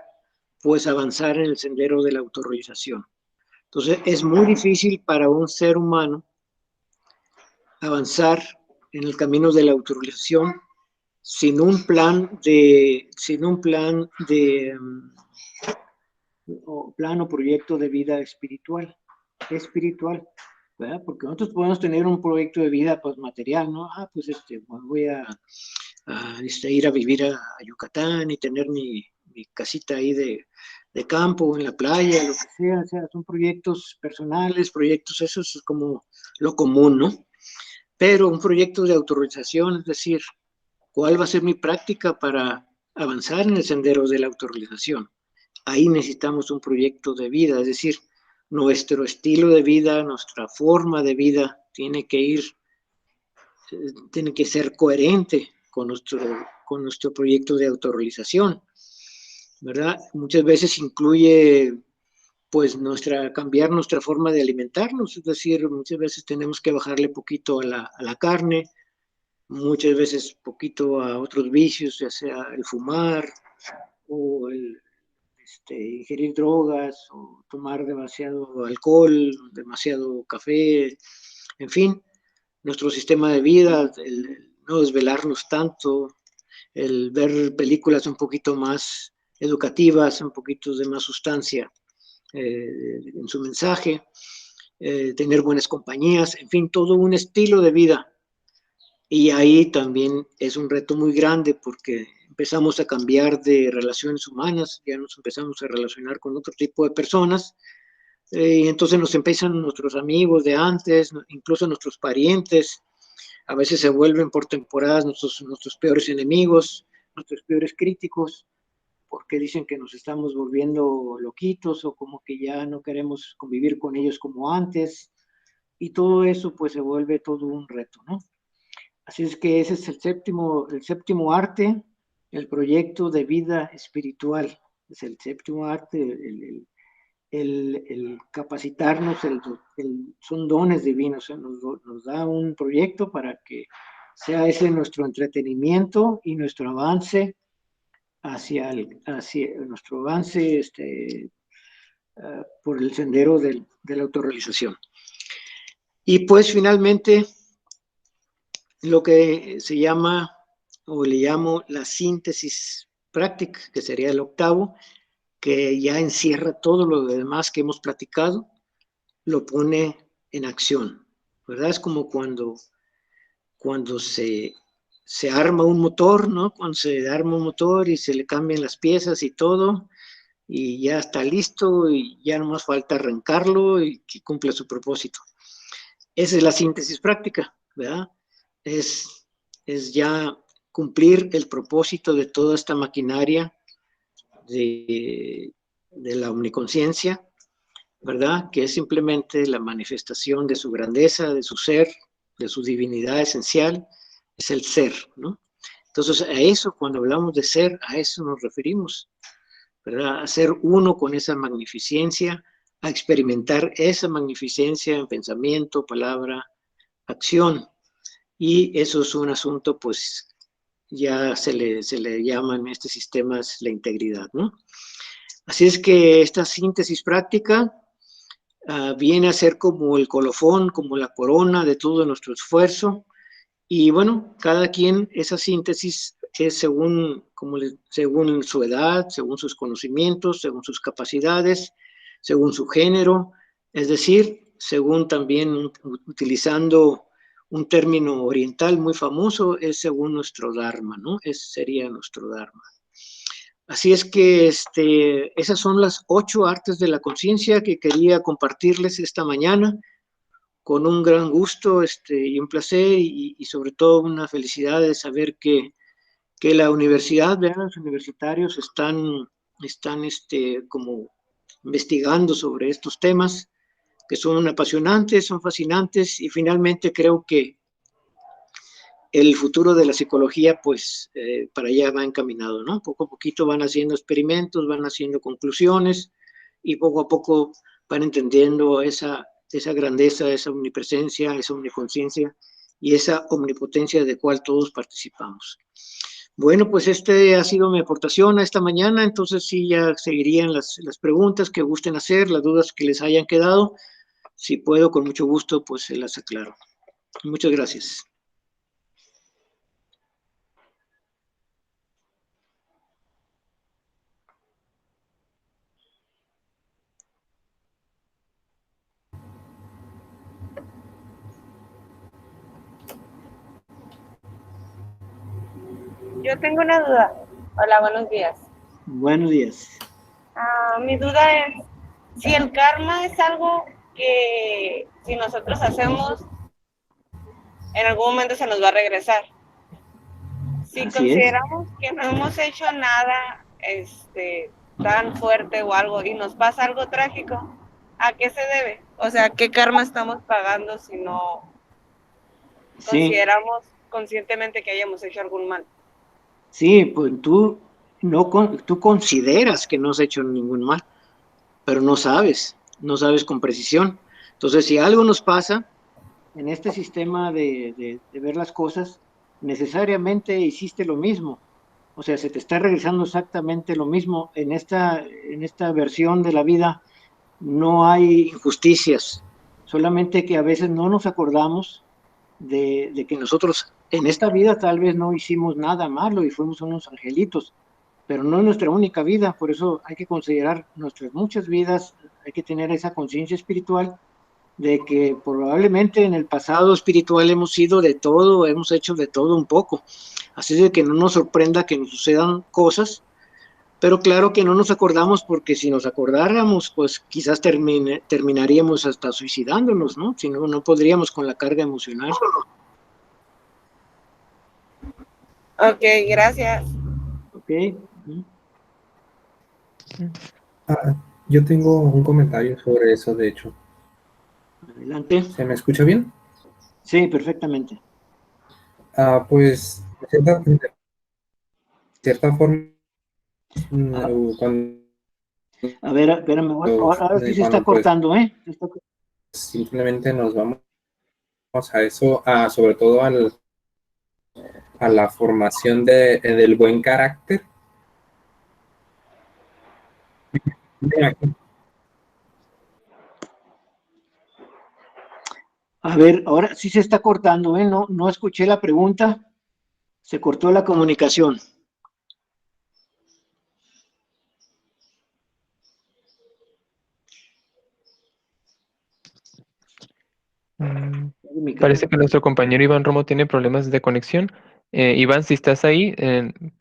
pues avanzar en el sendero de la autorrealización. Entonces, es muy difícil para un ser humano avanzar en el camino de la autorrealización sin un plan o proyecto de vida espiritual, ¿verdad? Porque nosotros podemos tener un proyecto de vida pues material, ¿no? Pues voy a ir a vivir a Yucatán y tener mi casita ahí de campo, en la playa, lo que sea. O sea, son proyectos personales, eso es como lo común, ¿no? Pero un proyecto de autorrealización, es decir, ¿cuál va a ser mi práctica para avanzar en el sendero de la autorrealización? Ahí necesitamos un proyecto de vida, es decir, nuestro estilo de vida, nuestra forma de vida tiene que ser coherente con nuestro proyecto de autorrealización, ¿verdad? Muchas veces incluye pues cambiar nuestra forma de alimentarnos, es decir, muchas veces tenemos que bajarle poquito a la carne, muchas veces poquito a otros vicios, ya sea el fumar o el ingerir drogas o tomar demasiado alcohol, demasiado café, en fin, nuestro sistema de vida, el no desvelarnos tanto, el ver películas un poquito más educativas, un poquito de más sustancia en su mensaje, tener buenas compañías, en fin, todo un estilo de vida. Y ahí también es un reto muy grande, porque empezamos a cambiar de relaciones humanas, ya nos empezamos a relacionar con otro tipo de personas, y entonces nos empiezan nuestros amigos de antes, incluso nuestros parientes, a veces se vuelven por temporadas nuestros peores enemigos, nuestros peores críticos, porque dicen que nos estamos volviendo loquitos, o como que ya no queremos convivir con ellos como antes, y todo eso pues se vuelve todo un reto, ¿no? Así es que ese es el séptimo arte, el proyecto de vida espiritual. Es el séptimo arte, el capacitarnos, son dones divinos. Nos da un proyecto para que sea ese nuestro entretenimiento y nuestro avance hacia nuestro avance por el sendero de la autorrealización. Y pues finalmente, lo que se llama, o le llamo la síntesis práctica, que sería el octavo, que ya encierra todo lo demás que hemos platicado, lo pone en acción, ¿verdad? Es como cuando se arma un motor, ¿no? Cuando se arma un motor y se le cambian las piezas y todo, y ya está listo y ya no más falta arrancarlo y que cumpla su propósito. Esa es la síntesis práctica, ¿verdad? Es ya cumplir el propósito de toda esta maquinaria de la omniconciencia, ¿verdad? Que es simplemente la manifestación de su grandeza, de su ser, de su divinidad esencial, es el ser, ¿no? Entonces, a eso, cuando hablamos de ser, a eso nos referimos, ¿verdad? A ser uno con esa magnificencia, a experimentar esa magnificencia en pensamiento, palabra, acción. Y eso es un asunto, pues, ya se le llama en este sistema la integridad, ¿no? Así es que esta síntesis práctica viene a ser como el colofón, como la corona de todo nuestro esfuerzo. Y bueno, cada quien, esa síntesis es según su edad, según sus conocimientos, según sus capacidades, según su género, es decir, según también utilizando un término oriental muy famoso, es según nuestro Dharma, ¿no? Ese sería nuestro Dharma. Así es que esas son las 8 artes de la conciencia que quería compartirles esta mañana con un gran gusto y un placer y sobre todo una felicidad de saber que la universidad, ¿verdad? Los universitarios están como investigando sobre estos temas que son apasionantes, son fascinantes y finalmente creo que el futuro de la psicología, pues, para allá va encaminado, ¿no? Poco a poquito van haciendo experimentos, van haciendo conclusiones y poco a poco van entendiendo esa grandeza, esa omnipresencia, esa omniconciencia y esa omnipotencia de cual todos participamos. Bueno, pues ha sido mi aportación a esta mañana, entonces sí, ya seguirían las preguntas que gusten hacer, las dudas que les hayan quedado. Si puedo, con mucho gusto, pues se las aclaro. Muchas gracias. Yo tengo una duda. Hola, buenos días. Buenos días. Mi duda es si el karma es algo que si nosotros hacemos, en algún momento se nos va a regresar. Si Así consideramos que no hemos hecho nada tan fuerte o algo y nos pasa algo trágico, ¿a qué se debe? O sea, ¿qué karma estamos pagando si no consideramos conscientemente que hayamos hecho algún mal? Sí, pues tú consideras que no has hecho ningún mal, pero no sabes con precisión. Entonces, si algo nos pasa en este sistema de ver las cosas, necesariamente hiciste lo mismo. O sea, se te está regresando exactamente lo mismo. En esta versión de la vida no hay injusticias, solamente que a veces no nos acordamos de que nosotros en esta vida tal vez no hicimos nada malo y fuimos unos angelitos, pero no es nuestra única vida, por eso hay que considerar nuestras muchas vidas, hay que tener esa conciencia espiritual de que probablemente en el pasado espiritual hemos sido de todo, hemos hecho de todo un poco, así de que no nos sorprenda que nos sucedan cosas, pero claro que no nos acordamos porque si nos acordáramos, pues quizás terminaríamos hasta suicidándonos, ¿no? Si no, no podríamos con la carga emocional. Ok, gracias. Ok. Yo tengo un comentario sobre eso, de hecho. Adelante. ¿Se me escucha bien? Sí, perfectamente. Pues, de cierta forma, cuando A ver, espérame, ahora sí se está cortando, ¿eh? simplemente nos vamos a eso, sobre todo a la formación del buen carácter. A ver, ahora sí se está cortando, ¿eh? No, no escuché la pregunta. Se cortó la comunicación. Mm, Mi Parece cámara. que nuestro compañero Iván Romo tiene problemas de conexión. Iván, si estás ahí,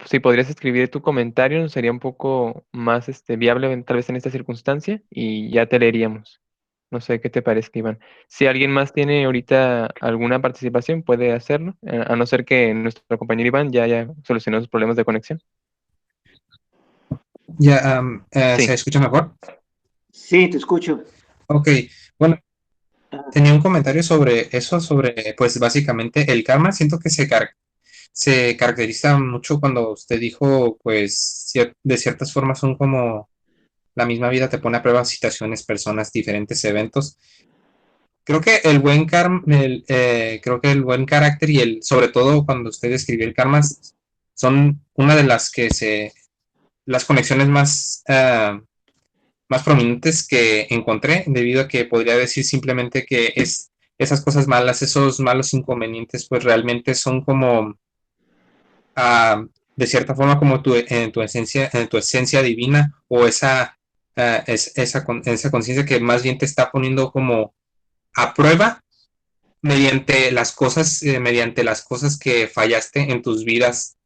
si podrías escribir tu comentario, sería un poco más viable tal vez en esta circunstancia y ya te leeríamos. No sé qué te parezca, Iván. Si alguien más tiene ahorita alguna participación, puede hacerlo, a no ser que nuestro compañero Iván ya haya solucionado sus problemas de conexión. Ya, ¿se Sí. escucha mejor? Sí, te escucho. Ok, bueno, Ah, tenía un comentario sobre eso, sobre, pues básicamente el karma. Siento que se caracteriza mucho cuando usted dijo, pues, de ciertas formas son como la misma vida te pone a prueba situaciones, personas, diferentes eventos. Creo que el buen karma, creo que el buen carácter y sobre todo cuando usted escribió el karma, son una de las conexiones más prominentes que encontré, debido a que podría decir simplemente que esas cosas malas, esos malos inconvenientes, pues realmente son como, ah, de cierta forma, como en tu esencia divina, o esa conciencia que más bien te está poniendo como a prueba mediante las cosas que fallaste en tus vidas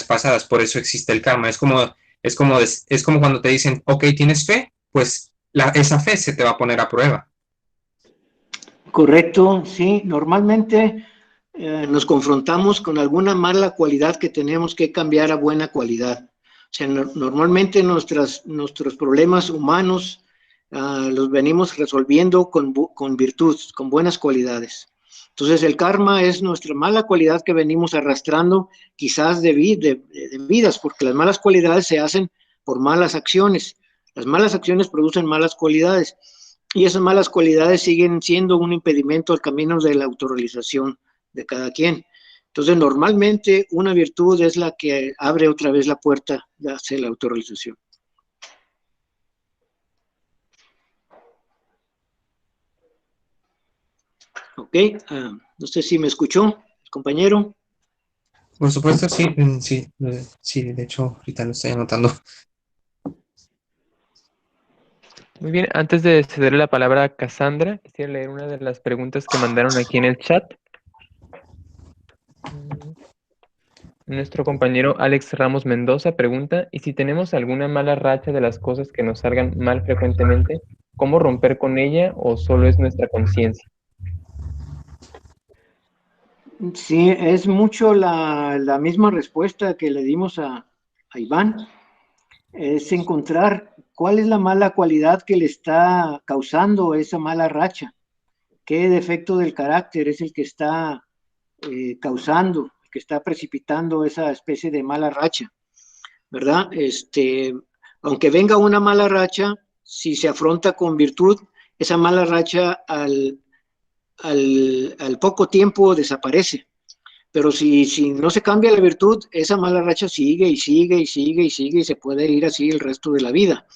pasadas. Por eso existe el karma. Es como cuando te dicen, ok, tienes fe, pues esa fe se te va a poner a prueba. correcto, sí. Normalmente nos confrontamos con alguna mala cualidad que tenemos que cambiar a buena cualidad. O sea, normalmente nuestros problemas humanos los venimos resolviendo con virtud, con buenas cualidades. Entonces, el karma es nuestra mala cualidad que venimos arrastrando, quizás de vidas, porque las malas cualidades se hacen por malas acciones. Las malas acciones producen malas cualidades y esas malas cualidades siguen siendo un impedimento al camino de la autorrealización de cada quien. Entonces, normalmente una virtud es la que abre otra vez la puerta hacia la autorrealización. Ok, no sé si me escuchó, compañero. Por supuesto, sí, sí, de hecho, ahorita lo estoy anotando. Muy bien, antes de cederle la palabra a Cassandra, quisiera leer una de las preguntas que mandaron aquí en el chat. Mm, Nuestro compañero Alex Ramos Mendoza pregunta, ¿y si tenemos alguna mala racha de las cosas que nos salgan mal frecuentemente, cómo romper con ella o solo es nuestra conciencia? Sí, es mucho la misma respuesta que le dimos a Iván. Es encontrar cuál es la mala cualidad que le está causando esa mala racha. ¿Qué defecto del carácter es el que está causando, que está precipitando esa especie de mala racha? ¿Verdad? Aunque venga una mala racha, si se afronta con virtud, esa mala racha al poco tiempo desaparece. Pero si no se cambia la virtud, esa mala racha sigue y sigue y sigue y sigue y se puede ir así el resto de la vida.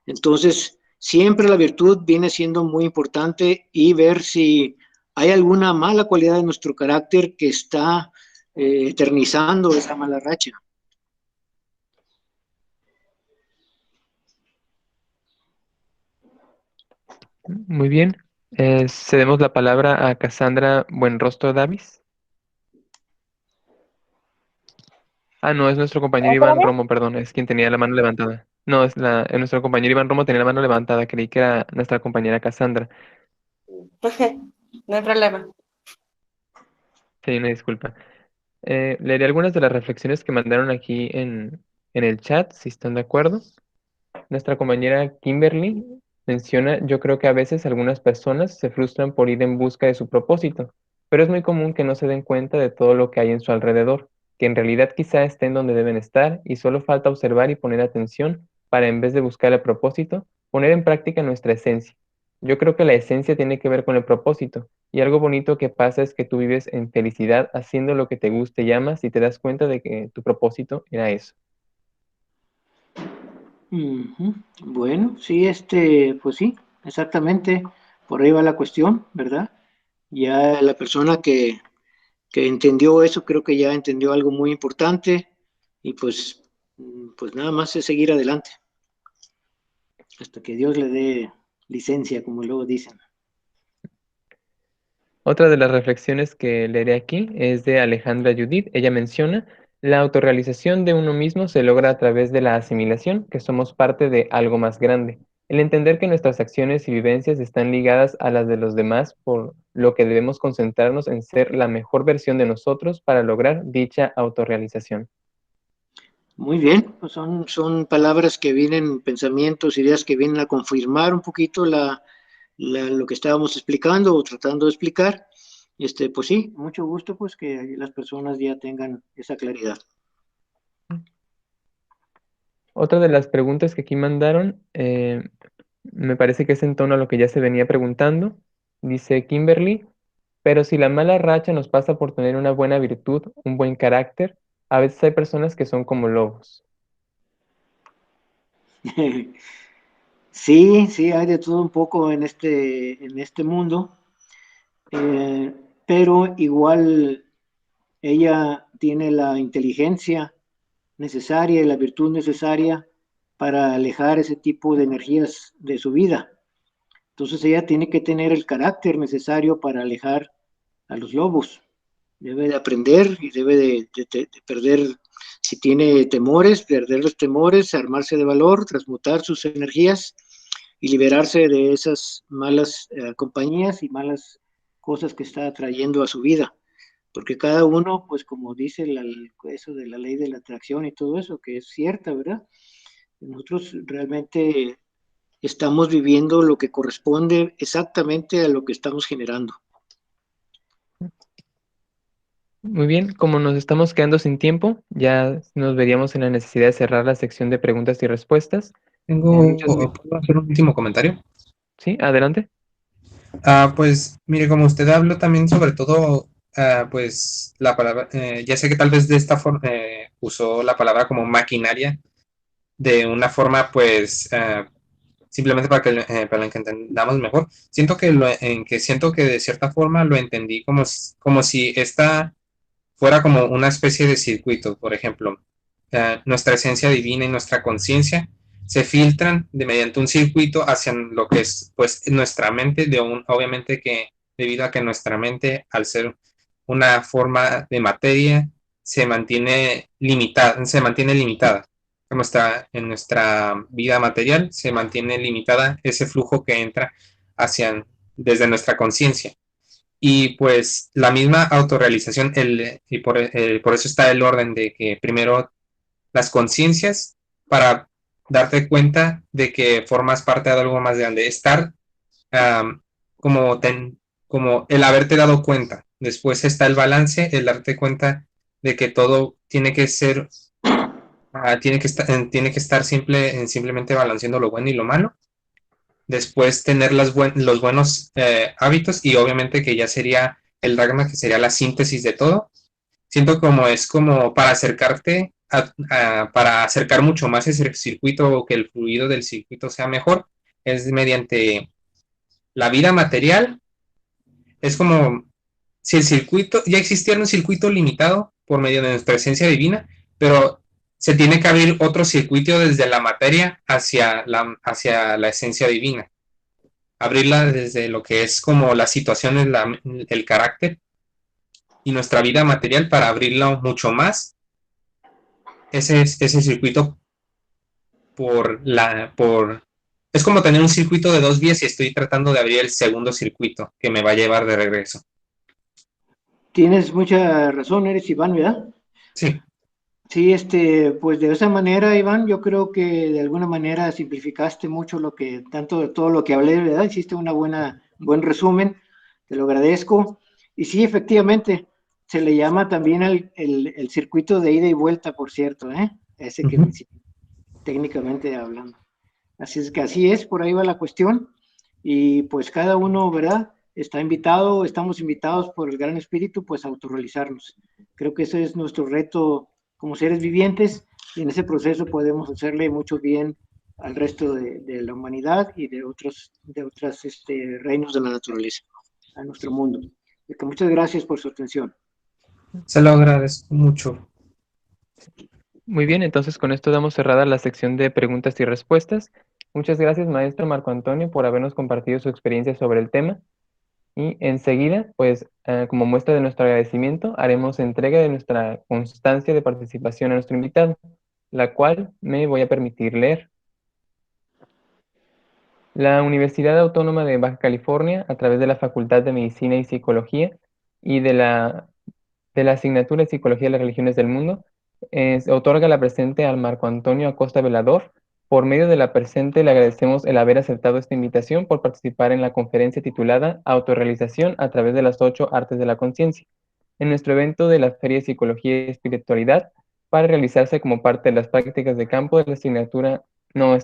Entonces, siempre la virtud viene siendo muy importante y ver si hay alguna mala cualidad de nuestro carácter que está eternizando esa mala racha. Muy bien, cedemos la palabra a Cassandra Buenrostro Davis. Ah, no, es nuestro compañero ¿Otra Iván vez? Romo, perdón, es quien tenía la mano levantada. No, es nuestro compañero Iván Romo tenía la mano levantada, creí que era nuestra compañera Cassandra. No hay problema. Sí, una disculpa. Leeré algunas de las reflexiones que mandaron aquí en el chat, si están de acuerdo. Nuestra compañera Kimberly menciona, yo creo que a veces algunas personas se frustran por ir en busca de su propósito, pero es muy común que no se den cuenta de todo lo que hay en su alrededor, que en realidad quizá estén donde deben estar y solo falta observar y poner atención para en vez de buscar el propósito, poner en práctica nuestra esencia. Yo creo que la esencia tiene que ver con el propósito, y algo bonito que pasa es que tú vives en felicidad haciendo lo que te gusta y amas y te das cuenta de que tu propósito era eso. Bueno, sí, pues sí, exactamente, por ahí va la cuestión, ¿verdad? Ya la persona que entendió eso, creo que ya entendió algo muy importante y pues nada más es seguir adelante hasta que Dios le dé licencia, como luego dicen. Otra de las reflexiones que leeré aquí es de Alejandra Judith. Ella menciona, la autorrealización de uno mismo se logra a través de la asimilación, que somos parte de algo más grande. El entender que nuestras acciones y vivencias están ligadas a las de los demás, por lo que debemos concentrarnos en ser la mejor versión de nosotros para lograr dicha autorrealización. Muy bien, pues son palabras que vienen, pensamientos, ideas que vienen a confirmar un poquito lo que estábamos explicando o tratando de explicar. Pues sí, mucho gusto pues que las personas ya tengan esa claridad. Otra de las preguntas que aquí mandaron, me parece que es en tono a lo que ya se venía preguntando. Dice Kimberly, pero si la mala racha nos pasa por tener una buena virtud, un buen carácter, a veces hay personas que son como lobos. Sí, sí, hay de todo un poco en este mundo, pero igual ella tiene la inteligencia necesaria y la virtud necesaria para alejar ese tipo de energías de su vida. Entonces ella tiene que tener el carácter necesario para alejar a los lobos. Debe de aprender y debe de perder, si tiene temores, perder los temores, armarse de valor, transmutar sus energías y liberarse de esas malas compañías y malas cosas que está atrayendo a su vida. Porque cada uno, pues como dice eso de la ley de la atracción y todo eso, que es cierta, ¿verdad? Nosotros realmente estamos viviendo lo que corresponde exactamente a lo que estamos generando. Muy bien, como nos estamos quedando sin tiempo, ya nos veríamos en la necesidad de cerrar la sección de preguntas y respuestas. ¿Puedo hacer un último comentario? Sí, adelante. Pues mire, como usted habló también sobre todo, pues la palabra, ya sé que tal vez de esta forma usó la palabra como maquinaria de una forma, pues simplemente para que entendamos mejor. Siento que de cierta forma lo entendí como si esta fuera como una especie de circuito. Por ejemplo, nuestra esencia divina y nuestra conciencia se filtran mediante un circuito hacia lo que es pues nuestra mente, obviamente que debido a que nuestra mente, al ser una forma de materia, se mantiene limitada. En nuestra vida material se mantiene limitada ese flujo que entra desde nuestra conciencia. Y pues la misma autorrealización, por eso está el orden de que primero las conciencias para darte cuenta de que formas parte de algo más grande, estar um, como, como el haberte dado cuenta. Después está el balance, el darte cuenta de que todo tiene que ser, tiene que estar simplemente balanceando lo bueno y lo malo. Después tener los buenos hábitos y obviamente que ya sería el Dharma, que sería la síntesis de todo. Siento como es como para acercarte, para acercar mucho más ese circuito o que el fluido del circuito sea mejor, es mediante la vida material. Es como si el circuito, ya existiera un circuito limitado por medio de nuestra esencia divina, pero se tiene que abrir otro circuito desde la materia hacia la esencia divina. Abrirla desde lo que es como las situaciones, el carácter y nuestra vida material para abrirla mucho más. Ese circuito es como tener un circuito de 2 vías y estoy tratando de abrir el segundo circuito que me va a llevar de regreso. Tienes mucha razón, eres Iván, ¿verdad? Sí. Sí, pues de esa manera, Iván, yo creo que de alguna manera simplificaste mucho todo lo que hablé, ¿verdad? Hiciste un buen resumen, te lo agradezco. Y sí, efectivamente, se le llama también el circuito de ida y vuelta, por cierto, ¿eh? Ese que técnicamente hablando. Así es que así es, por ahí va la cuestión. Y pues cada uno, ¿verdad? Estamos invitados por el Gran Espíritu, pues a autorrealizarnos. Creo que ese es nuestro reto como seres vivientes y en ese proceso podemos hacerle mucho bien al resto de la humanidad y de otros reinos de la naturaleza. a nuestro mundo. Así que muchas gracias por su atención. Se lo agradezco mucho. Muy bien, entonces con esto damos cerrada la sección de preguntas y respuestas. Muchas gracias, maestro Marco Antonio, por habernos compartido su experiencia sobre el tema. Y enseguida, pues, como muestra de nuestro agradecimiento, haremos entrega de nuestra constancia de participación a nuestro invitado, la cual me voy a permitir leer. La Universidad Autónoma de Baja California, a través de la Facultad de Medicina y Psicología y de la asignatura de Psicología de las Religiones del Mundo, otorga la presente al Marco Antonio Acosta Velador. Por medio de la presente le agradecemos el haber aceptado esta invitación por participar en la conferencia titulada Autorrealización a través de las 8 artes de la conciencia, en nuestro evento de la Feria de Psicología y Espiritualidad, para realizarse como parte de las prácticas de campo de la asignatura. No,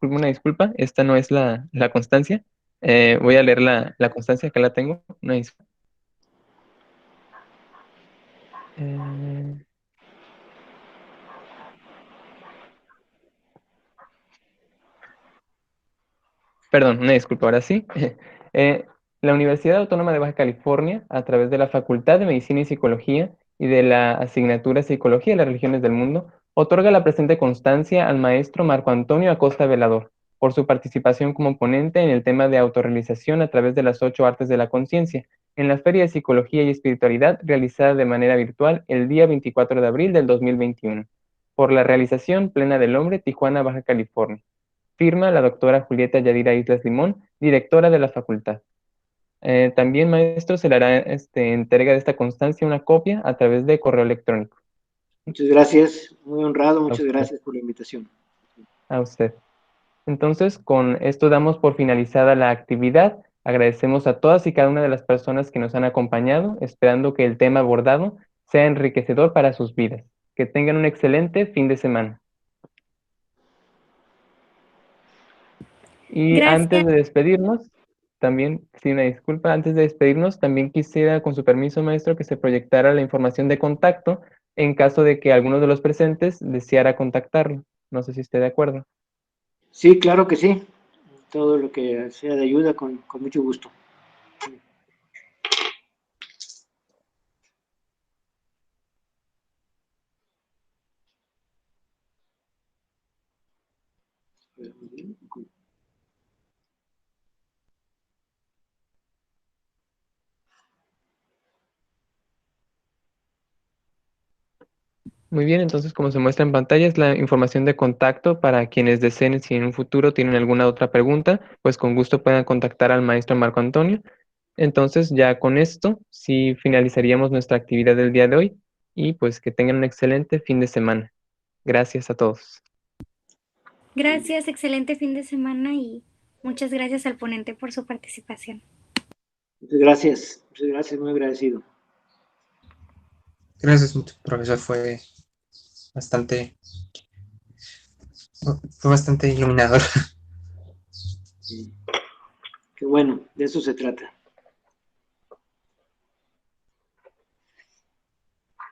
una disculpa, esta no es la constancia. Voy a leer la constancia, que la tengo. Una disculpa. Perdón, una disculpa, ahora sí. La Universidad Autónoma de Baja California, a través de la Facultad de Medicina y Psicología y de la asignatura Psicología de las Religiones del Mundo, otorga la presente constancia al maestro Marco Antonio Acosta Velador por su participación como ponente en el tema de autorrealización a través de las 8 artes de la conciencia, en la Feria de Psicología y Espiritualidad realizada de manera virtual el día 24 de abril del 2021, por la realización plena del hombre, Tijuana, Baja California. Firma la doctora Julieta Yadira Islas Limón, directora de la facultad. También, maestro, se le hará entrega de esta constancia una copia a través de correo electrónico. Muchas gracias, muy honrado, A muchas usted. gracias por la invitación. A usted. Entonces, con esto damos por finalizada la actividad. Agradecemos a todas y cada una de las personas que nos han acompañado, esperando que el tema abordado sea enriquecedor para sus vidas. Que tengan un excelente fin de semana. Y Gracias. antes de despedirnos, también, sí, una disculpa, antes de despedirnos, también quisiera, con su permiso, maestro, que se proyectara la información de contacto en caso de que alguno de los presentes deseara contactarlo. No sé si esté de acuerdo. Sí, claro que sí. Todo lo que sea de ayuda, con mucho gusto. Muy bien, entonces como se muestra en pantalla es la información de contacto para quienes deseen, si en un futuro tienen alguna otra pregunta, pues con gusto puedan contactar al maestro Marco Antonio. Entonces ya con esto sí finalizaríamos nuestra actividad del día de hoy y pues que tengan un excelente fin de semana. Gracias a todos. Gracias, excelente fin de semana y muchas gracias al ponente por su participación. Muchas gracias, muy agradecido. Gracias mucho, profesor. Fue bastante iluminador. Qué bueno, de eso se trata.